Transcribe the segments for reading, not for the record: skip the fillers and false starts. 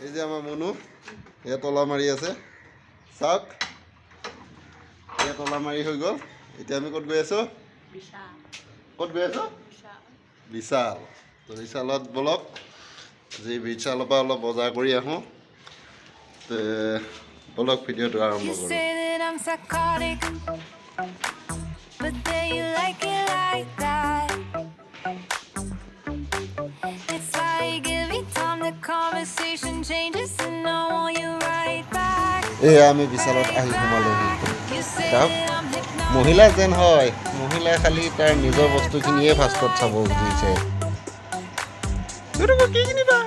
এই যে আমাৰ মনু এয়া তলা মাৰি আছে চাওক এয়া তলা মাৰি হৈ গ'ল এতিয়া আমি ক'ত গৈ আছো ক'ত গৈ আছো বিশাল তো বিশালত বলক আজি বিশালৰ পৰা অলপ বজাৰ কৰি আহোঁ বলক ভিডিঅ'টো আৰম্ভ কৰোঁ এয়া আমি বিশালত আহি সোমালোহি চাওক মহিলা যেন হয় মহিলাই খালি তাৰ নিজৰ বস্তুখিনিয়ে ফাৰ্ষ্টত চাব খুজিছে কি কিনিবা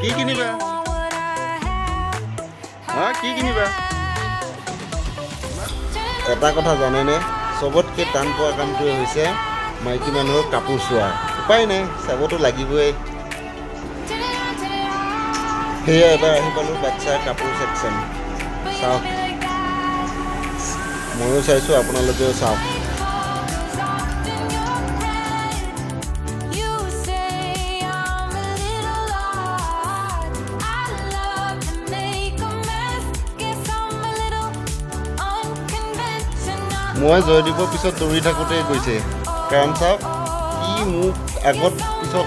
কি কিনিবা কি কিনিবা এটা কথা জানেনে চবতকৈ টান পোৱা কামটোৱে হৈছে মাইকী মানুহৰ কাপোৰ চোৱা উপায় নাই চাবতো লাগিবই সেয়া এবাৰ আহি পালোঁ বাচ্ছাৰ কাপোৰ ছেকশ্যন চাওক ময়ো চাইছোঁ আপোনালোকেও চাওক মই জয়দীপৰ পিছত দৌৰি থাকোঁতেই গৈছে কাৰণ চাওক সি মোক আগত পিছত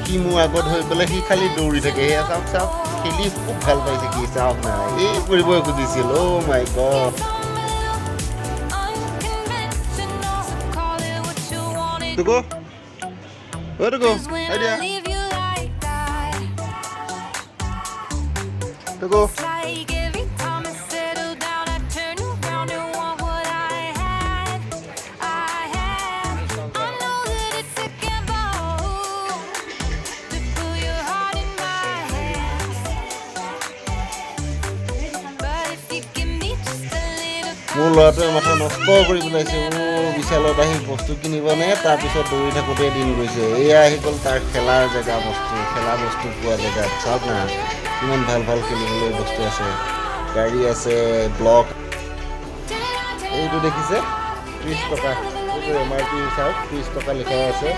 সি মোৰ আগত হৈ পেলাই সি খালি দৌৰি থাকে সেয়া চাওক চাওক খেলি খুব ভাল পাইছে কি চাওক নাই এই কৰিবই খুজিছিল অ' মাই গড টুকু অ' টুকু আইডিয়া টুকু মোৰ ল'ৰাটোৱে মাথা নষ্ট কৰি পেলাইছে বিশালত আহি বস্তু কিনিবনে তাৰপিছত দৌৰি থাকোঁতে দিন গৈছে এয়া আহি গ'ল তাৰ খেলাৰ জেগা খেলা বস্তু পোৱা জেগাত চাওক না কিমান ভাল ভাল খেলিবলৈ বস্তু আছে গাড়ী আছে ব্লক এইটো দেখিছে 30 টকা এইটো MRP চাওক 30 টকা লিখা আছে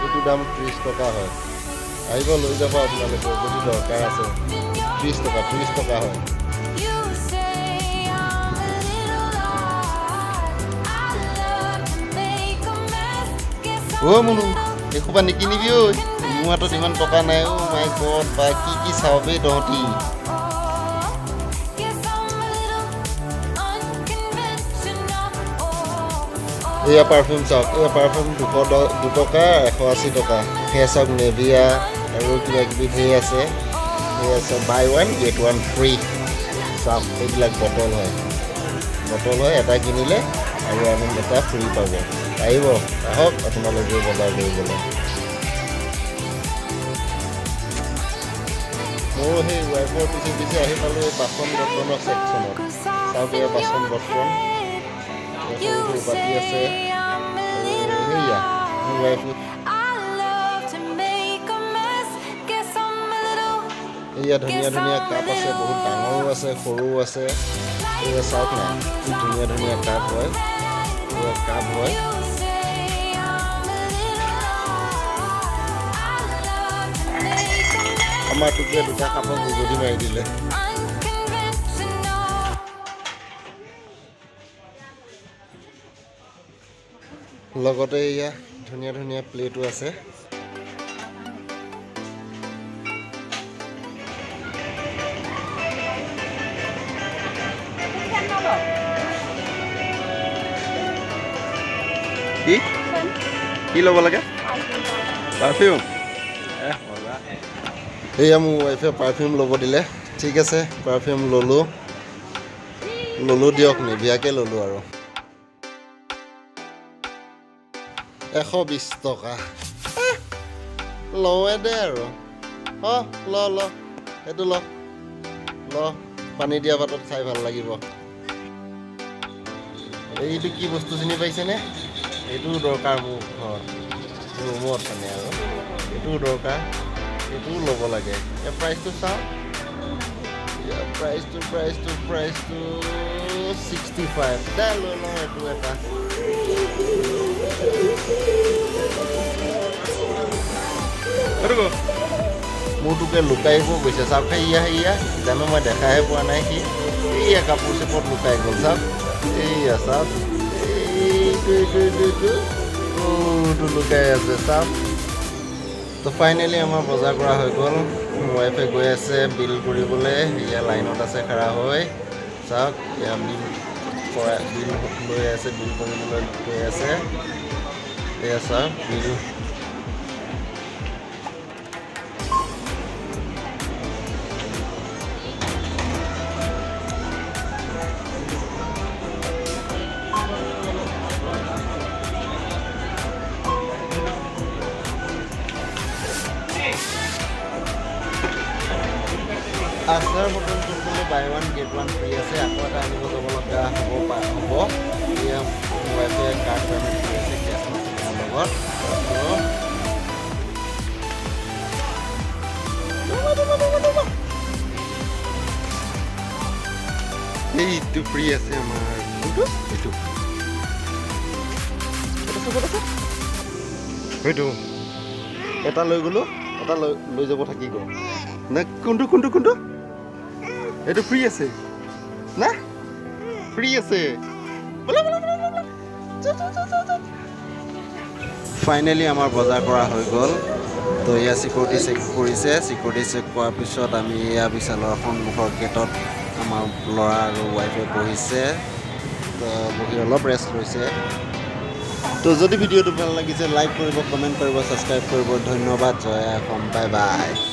এইটো দাম 30 টকা হয় আহিব লৈ যাব আপোনালোকে যদি দৰকাৰ আছে 30 টকা হয় অ' মনু একোবা নিকিনিবি ঐ মোৰ হাতত ইমান টকা নাই অ' মাই গড বা কি চাবি তহঁতি এয়া পাৰফিউম চাওক এয়া পাৰফিউম 2 টকা 180 টকা সেয়া চাওক নেভিয়া আৰু কিবা কিবি ধেৰ আছে সেয়া চাওক বাই 1 get 1 ফ্ৰী চাওক এইবিলাক বটল হয় এটা কিনিলে আৰু আমি এটা ফ্ৰী পাব আহিব আহক আপোনালোকে বজাৰ কৰিবলৈ ময়ো সেই ৱাইফৰ পিছে আহি পালোঁ এই বাচন বৰ্তনৰ ছেকশ্যনত চাওক এয়া বাচন বৰ্তন সৰু বাতি আছে সেয়া মোৰ ৱাইফ এয়া ধুনীয়া কাপ আছে বহুত ডাঙৰো আছে সৰুও আছে এয়া চাওক না কি ধুনীয়া কাপ হয় কাপ হয় আমাৰ টুকুৰে 2টা কাপত উজলি মাৰি দিলে লগতে এয়া ধুনীয়া প্লেটো আছে কি ল'ব লাগে পাৰফিউম এয়া মোৰ ৱাইফে পাৰফিউম ল'ব দিলে ঠিক আছে পাৰফিউম ল'লোঁ দিয়ক নিবিয়াকৈ ল'লোঁ আৰু 120 টকা লওঁৱে দে আৰু ল সেইটো ল পানী দিয়া ভাতত খাই ভাল লাগিব এইটো কি বস্তু চিনি পাইছেনে এইটোও দৰকাৰ মোৰ ৰুমত মানে আৰু এইটোও দৰকাৰ এইটোও ল'ব লাগে এই প্ৰাইচটো চাওঁ প্ৰাইচটো 65 দে লৈ লওঁ এইটো এটা মোৰটোকে লুকাইব গৈছে চাওক সেয়া জানো মই দেখাহে পোৱা নাই সি এইয়া কাপোৰ চেপত লুকাই গ'ল চাওক এইয়া চাওক এইটো লুকাই আছে চাওক তো ফাইনেলি আমাৰ বজাৰ কৰা হৈ গ'ল ৱাইফে গৈ আছে বিল কৰিবলৈ এয়া লাইনত আছে খাৰা হৈ চাওক এয়া বিল লৈ আছে বিল কৰিবলৈ গৈ আছে এয়া চাওক বিল আচাৰ বটল কিনিবলৈ buy one get one free আছে আকৌ এটা আনিব যাব লগা হ'ব এয়া ৱাইফে কাৰ্ড পে'মেণ্ট কৰি আছে কেছ নাছিলে লগত এইটো ফ্ৰী আছে আমাৰ এইটো সেইটো এটা লৈ গ'লোঁ এটা লৈ যাব থাকি গ'ল না কোনটো এইটো ফ্ৰী আছে না ফ্ৰী আছে ফাইনেলি আমাৰ বজাৰ কৰা হৈ গ'ল তো এয়া চিকিউৰিটি চেক কৰিছে চিকিউৰিটি চেক কৰাৰ পিছত আমি এয়া বিশালৰ সন্মুখৰ গেটত আমাৰ ল'ৰা আৰু ৱাইফে বহিছে তো বহি অলপ ৰেষ্ট লৈছে তো যদি ভিডিঅ'টো ভাল লাগিছে লাইক কৰিব কমেণ্ট কৰিব ছাবস্ক্ৰাইব কৰিব ধন্যবাদ জয় অসম বাই বাই